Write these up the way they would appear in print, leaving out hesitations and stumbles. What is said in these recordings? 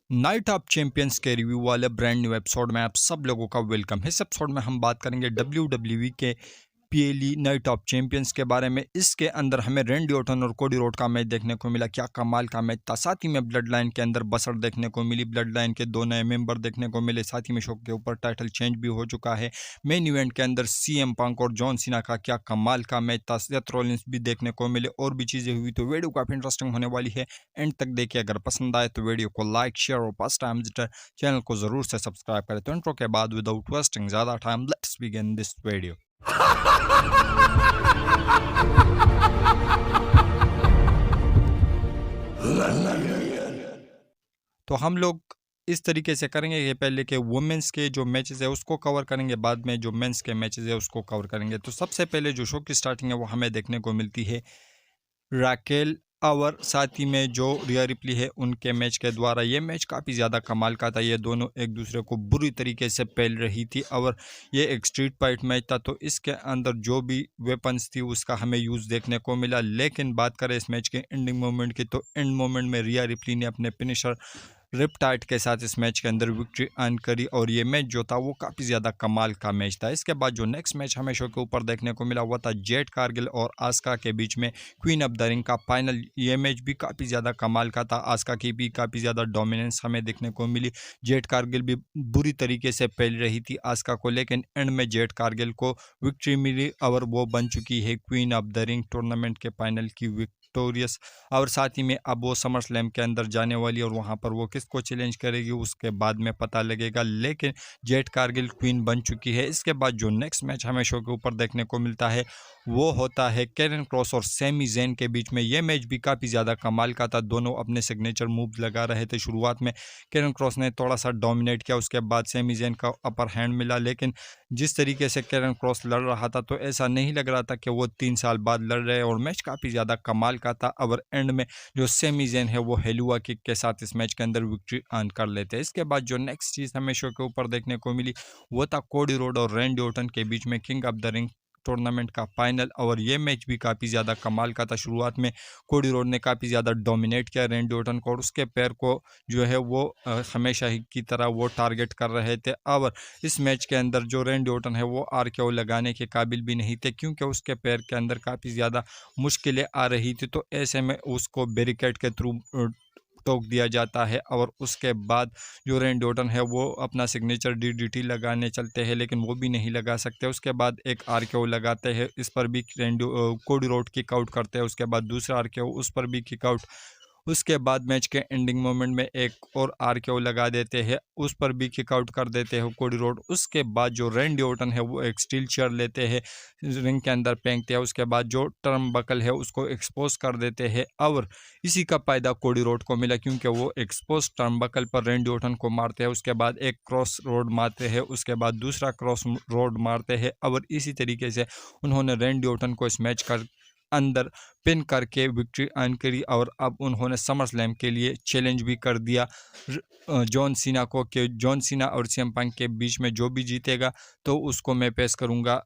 Night of champions के review वाले brand new episode में आप सब लोगों का वेलकम है। इस एपिसोड में हम बात करेंगे WWE के पीएलई नाइट ऑफ चैंपियंस के बारे में। इसके अंदर हमें रैंडी ऑर्टन और कोडी रोड का मैच देखने को मिला। क्या कमाल का मैच था। साथ ही में ब्लड लाइन के अंदर बसर देखने को मिली। ब्लड लाइन के दो नए मेंबर देखने को मिले। साथ ही में शो के ऊपर टाइटल चेंज भी हो चुका है। मेन इवेंट के अंदर सीएम पंक और जॉन सीना का क्या कमाल का मैच था। सेथ रॉलिंस भी देखने को मिले और भी चीजें हुई। तो वीडियो काफी इंटरेस्टिंग होने वाली है। एंड तक देखिए। अगर पसंद आए तो वीडियो को लाइक शेयर और फर्स्ट टाइम विजिटर चैनल को जरूर से सब्सक्राइब करें। तो इंट्रो के बाद विदाउट वेस्टिंग ज्यादा time let's begin this video. तो हम लोग इस तरीके से करेंगे कि पहले के वुमेन्स के जो मैचेस है उसको कवर करेंगे, बाद में जो मेंस के मैचेस है उसको कवर करेंगे। तो सबसे पहले जो शो की स्टार्टिंग है वो हमें देखने को मिलती है राकेल और साथ ही में जो रिया रिप्ली है उनके मैच के द्वारा। ये मैच काफ़ी ज़्यादा कमाल का था। ये दोनों एक दूसरे को बुरी तरीके से पेल रही थी और ये एक स्ट्रीट फाइट मैच था। तो इसके अंदर जो भी वेपन्स थी उसका हमें यूज़ देखने को मिला। लेकिन बात करें इस मैच के एंडिंग मोमेंट की, तो एंड मोमेंट में रिया रिप्ली ने अपने फिनिशर रिपटाइट के साथ इस मैच के अंदर विक्ट्री अर्न करी और ये मैच जो था वो काफ़ी ज़्यादा कमाल का मैच था। इसके बाद जो नेक्स्ट मैच हमें शो के ऊपर देखने को मिला वो था जेड कारगिल और आस्का के बीच में क्वीन ऑफ द रिंग का फाइनल। ये मैच भी काफ़ी ज़्यादा कमाल का था। आस्का की भी काफ़ी ज़्यादा डोमिनेंस हमें देखने को मिली। जेड कारगिल भी बुरी तरीके से फैल रही थी आस्का को, लेकिन एंड में जेड कारगिल को विक्ट्री मिली और वो बन चुकी है queen of the ring tournament के फाइनल की विक्टोरियस। और साथ ही में अब वो समर स्लैम के अंदर जाने वाली और वहाँ पर वो किसको चैलेंज करेगी उसके बाद में पता लगेगा। लेकिन जेड कारगिल क्वीन बन चुकी है। इसके बाद जो नेक्स्ट मैच हमें शो के ऊपर देखने को मिलता है वो होता है कैरन क्रॉस और सैमी ज़ेन के बीच में। ये मैच भी काफ़ी ज़्यादा कमाल का था। दोनों अपने सिग्नेचर मूव लगा रहे थे। शुरुआत में कैरन क्रॉस ने थोड़ा सा डोमिनेट किया, उसके बाद सैमी ज़ेन का अपर हैंड मिला। लेकिन जिस तरीके से कैरन क्रॉस लड़ रहा था तो ऐसा नहीं लग रहा था कि वो 3 साल बाद लड़ रहे हैं और मैच काफ़ी ज़्यादा कमाल का था। और एंड में जो सैमी ज़ेन है वो हेलुआ किक के साथ इस मैच के अंदर विक्ट्री अर्न कर लेते हैं। इसके बाद जो नेक्स्ट चीज़ हमें शो के ऊपर देखने को मिली वो था कोडी रोड और रैंडी ऑर्टन के बीच में king of the ring tournament का फाइनल। और ये मैच भी काफ़ी ज़्यादा कमाल का था। शुरुआत में कोडी रोड ने काफ़ी ज़्यादा डोमिनेट किया रैंडी ऑर्टन को और उसके पैर को जो है वो हमेशा ही की तरह वो टारगेट कर रहे थे। और इस मैच के अंदर जो रैंडी ऑर्टन है वो आरकेओ लगाने के काबिल भी नहीं थे क्योंकि उसके पैर के अंदर काफ़ी ज़्यादा मुश्किलें आ रही थी। तो ऐसे में उसको बैरिकेड के थ्रू टोक दिया जाता है और उसके बाद जो रैंडी ऑर्टन है वो अपना सिग्नेचर डीडीटी लगाने चलते हैं, लेकिन वो भी नहीं लगा सकते। उसके बाद एक आरकेओ लगाते हैं, इस पर भी कोडी रोड किक आउट करते हैं। उसके बाद दूसरा आरकेओ, उस पर भी किक आउट। उसके बाद मैच के एंडिंग मोमेंट में एक और आरकेओ लगा देते हैं, उस पर भी किक आउट कर देते हैं कोडी रोड। उसके बाद जो रैंडी ऑर्टन है वो एक स्टील चेयर लेते हैं, रिंग के अंदर फेंकते हैं। उसके बाद जो टर्म बकल है उसको एक्सपोज कर देते हैं और इसी का फायदा कोडी रोड को मिला क्योंकि वो एक्सपोज टर्म बकल पर रैंडी ऑर्टन को मारते हैं। उसके बाद एक क्रॉस रोड मारते हैं, उसके बाद दूसरा क्रॉस रोड मारते हैं और इसी तरीके से उन्होंने रैंडी ऑर्टन को इस मैच का अंदर पिन करके विक्ट्री अर्न करी। और अब उन्होंने समर स्लैम के लिए चैलेंज भी कर दिया जॉन सीना को कि जॉन सीना और सीएम पंक के बीच में जो भी जीतेगा तो उसको मैं पेश करूंगा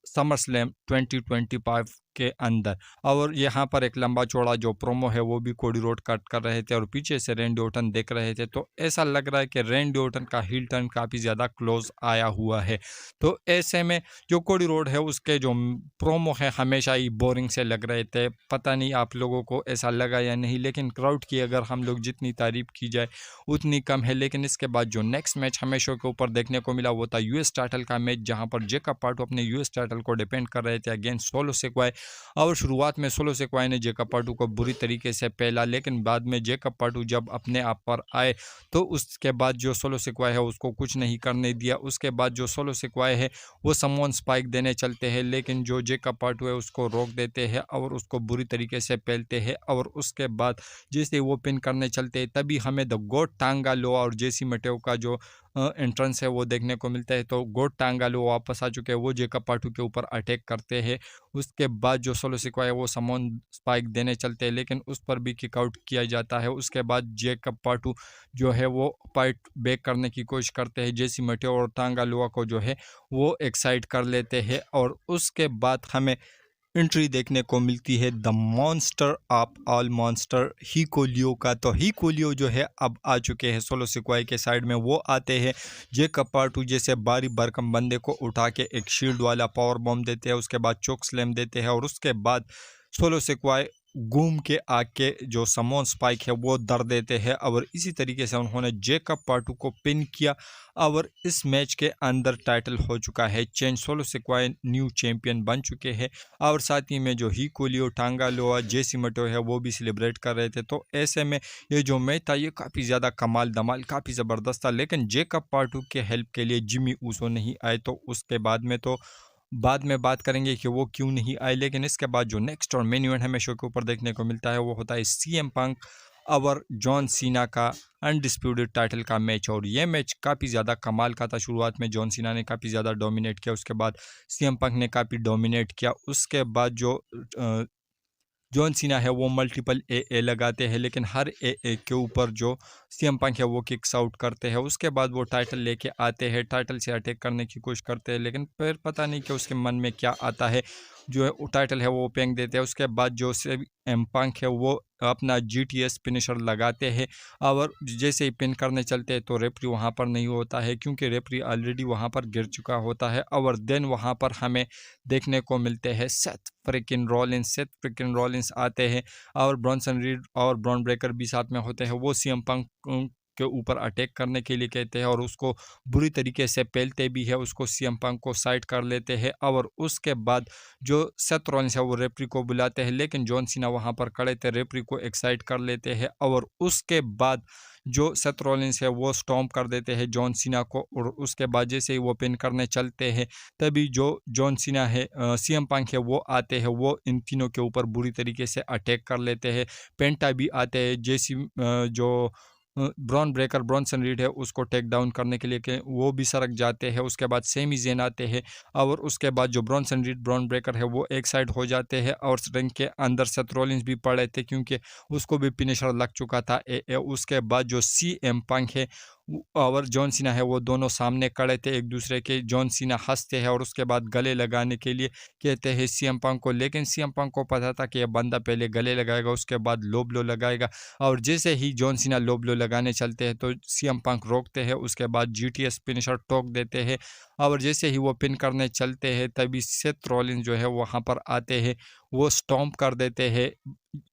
समर स्लैम 2025 के अंदर। और यहाँ पर एक लंबा चौड़ा जो प्रोमो है वो भी कोडी रोड कट कर रहे थे और पीछे से रैंडी ऑर्टन देख रहे थे। तो ऐसा लग रहा है कि रैंडी ऑर्टन का हील टर्न काफ़ी ज़्यादा क्लोज आया हुआ है। तो ऐसे में जो कोडी रोड है उसके जो प्रोमो है हमेशा ही बोरिंग से लग रहे थे। पता नहीं आप लोगों को ऐसा लगा या नहीं, लेकिन क्राउड की अगर हम लोग जितनी तारीफ की जाए उतनी कम है। लेकिन इसके बाद जो नेक्स्ट मैच हमें शो के ऊपर देखने को मिला वो था यूएस टाइटल का मैच, जहाँ पर जेकब पार्टू अपने यूएस टाइटल को डिफेंड कर रहे थे अगेंस्ट सोलो सिक्वाई। और शुरुआत में सोलो सिक्वाई ने जेकब पार्टू को बुरी तरीके से पहला, लेकिन बाद में जेकब पार्टू जब अपने आप पर आए तो उसके बाद जो सोलो सिक्वाई है उसको कुछ नहीं करने दिया। उसके बाद जो सोलो सिक्वाई है वो समवन स्पाइक देने चलते हैं, लेकिन जो जेकब पार्टू है उसको रोक देते हैं और उसको बुरी तरीके से पहलते हैं। और उसके बाद जैसे वो पिन करने चलते हैं तभी हमें द गोट टांगा लो और जेसी मटेओ का जो एंट्रेंस है वो देखने को मिलता है। तो गोट टांगालो वापस आ चुके हैं, वो जेकब पार्टू के ऊपर अटैक करते हैं। उसके बाद जो सोलो सिक्वा है वो समोन स्पाइक देने चलते हैं, लेकिन उस पर भी किक आउट किया जाता है। उसके बाद जेकब पार्टू जो है वो फाइट बैक करने की कोशिश करते हैं, जेसी मटेओ और टांगालोआ को जो है वो एक्साइट कर लेते हैं। और उसके बाद हमें एंट्री देखने को मिलती है the monster of all monster हिकुलियो का। तो हिकुलियो जो है अब आ चुके हैं सोलो सिक्वाई के साइड में। वो आते हैं जेकब पार्टू जैसे बारी भरकम बंदे को उठा के एक शील्ड वाला पावर बॉम्ब देते हैं, उसके बाद चोक स्लैम देते हैं और उसके बाद सोलो सिक्वाई घूम के आके जो समोन स्पाइक है वो दर देते हैं और इसी तरीके से उन्होंने जेकब पार्टू को पिन किया और इस मैच के अंदर टाइटल हो चुका है चेंज। सोलो सिक्वाई न्यू चैंपियन बन चुके हैं और साथ ही में जो हिकुलियो, टांगा लोआ, जेसी मटो है वो भी सेलिब्रेट कर रहे थे। तो ऐसे में ये जो मैच था ये काफ़ी ज़्यादा कमाल धमाल काफ़ी ज़बरदस्त था, लेकिन जेकब पार्टू के हेल्प के लिए जिमी ऊसो नहीं आए। तो उसके बाद में तो बाद में बात करेंगे कि वो क्यों नहीं आए। लेकिन इसके बाद जो नेक्स्ट और मेन इवेंट हमें शो के ऊपर देखने को मिलता है वो होता है सीएम पंक और जॉन सीना का अनडिस्प्यूटेड टाइटल का मैच। और ये मैच काफ़ी ज़्यादा कमाल का था। शुरुआत में जॉन सीना ने काफ़ी ज़्यादा डोमिनेट किया, उसके बाद सीएम पंक ने काफ़ी डोमिनेट किया। उसके बाद जो जॉन सीना है वो मल्टीपल ए लगाते हैं, लेकिन हर ए के ऊपर जो सीएम पंक है वो किक्स आउट करते हैं। उसके बाद वो टाइटल लेके आते हैं, टाइटल से अटैक करने की कोशिश करते हैं, लेकिन फिर पता नहीं कि उसके मन में क्या आता है, जो है टाइटल है वो फेंक देते हैं। उसके बाद जो सीएम पंक है वो अपना जीटीएस फिनिशर लगाते हैं और जैसे ही पिन करने चलते हैं तो रेफरी वहाँ पर नहीं होता है, क्योंकि रेफरी ऑलरेडी वहाँ पर गिर चुका होता है। और देन वहाँ पर हमें देखने को मिलते हैं सेथ फ्रिकिन रॉलिंस आते हैं और ब्रॉन्सन रीड और ब्रॉन ब्रेकर भी साथ में होते हैं। वो सीएम पंक के ऊपर अटैक करने के लिए कहते हैं और उसको बुरी तरीके से पेलते भी है, उसको सीएम पंक को साइड कर लेते हैं। और उसके बाद जो सेथ रॉलिंस है वो रेफरी को बुलाते हैं, लेकिन जॉन सीना वहाँ पर खड़े थे, रेफरी को एक्साइट कर लेते हैं और उसके बाद जो सेथ रॉलिंस है वो स्टॉम्प कर देते हैं जॉन सीना को। और उसके बाद जैसे ही वो पिन करने चलते हैं तभी जो जॉन सीना है सीएम पंक है वो आते हैं, वो इन तीनों के ऊपर बुरी तरीके से अटैक कर लेते हैं। पेंटा भी आते हैं, जैसी जो ब्रॉन ब्रेकर ब्रॉन्सन रीड है उसको टेक डाउन करने के लिए के वो भी सरक जाते हैं। उसके बाद सेमी जेन आते हैं और उसके बाद जो ब्रॉन्सन रीड ब्रॉन ब्रेकर है वो एक साइड हो जाते हैं और रिंग के अंदर सेथ रॉलिंस भी पड़े थे, क्योंकि उसको भी फिनिशर लग चुका था उसके बाद जो सीएम पंक है और जॉन सीना है वो दोनों सामने खड़े थे एक दूसरे के। जॉन सीना हंसते हैं और उसके बाद गले लगाने के लिए कहते हैं सीएम पंक को, लेकिन सीएम पंक को पता था कि यह बंदा पहले गले लगाएगा उसके बाद लो ब्लो लगाएगा। और जैसे ही जॉन सीना लो ब्लो लगाने चलते हैं तो सीएम पंक रोकते हैं, उसके बाद जीटीएस फिनिशर टोक देते हैं और जैसे ही वो पिन करने चलते हैं तभी सेथ रॉलिंस जो है वहाँ पर आते हैं, वो स्टॉम्प कर देते हैं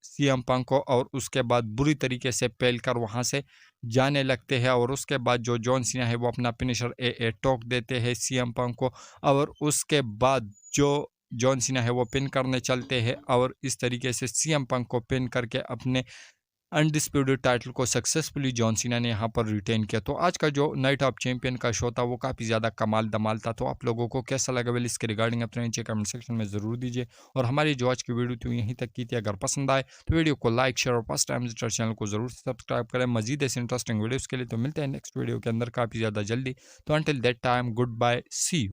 सीएम पंक को और उसके बाद बुरी तरीके से पेल कर वहाँ से जाने लगते हैं। और उसके बाद जो जॉन सीना है वो अपना फिनिशर ए टोक देते हैं सीएम पंक को और उसके बाद जो जॉन सीना है वो पिन करने चलते हैं और इस तरीके से सीएम पंक को पिन करके अपने अनडिस्प्यूटेड टाइटल को सक्सेसफुली जॉन सीना ने यहाँ पर रिटेन किया। तो आज का जो नाइट ऑफ चैंपियन का शो था वो काफ़ी ज़्यादा कमाल धमाल था। तो आप लोगों को कैसा लगा वेल इसके रिगार्डिंग अपने नीचे कमेंट सेक्शन में ज़रूर दीजिए। और हमारी जो आज की वीडियो थी यहीं तक की थी। अगर पसंद आए तो वीडियो को लाइक शेयर और फर्स्ट टाइम विजिटर चैनल को ज़रूर सब्सक्राइब करें मजीद ऐसे इंटरेस्टिंग वीडियोज़ के लिए। तो मिलते हैं नेक्स्ट वीडियो के अंदर काफ़ी ज़्यादा जल्दी। तो until that time goodbye, see you.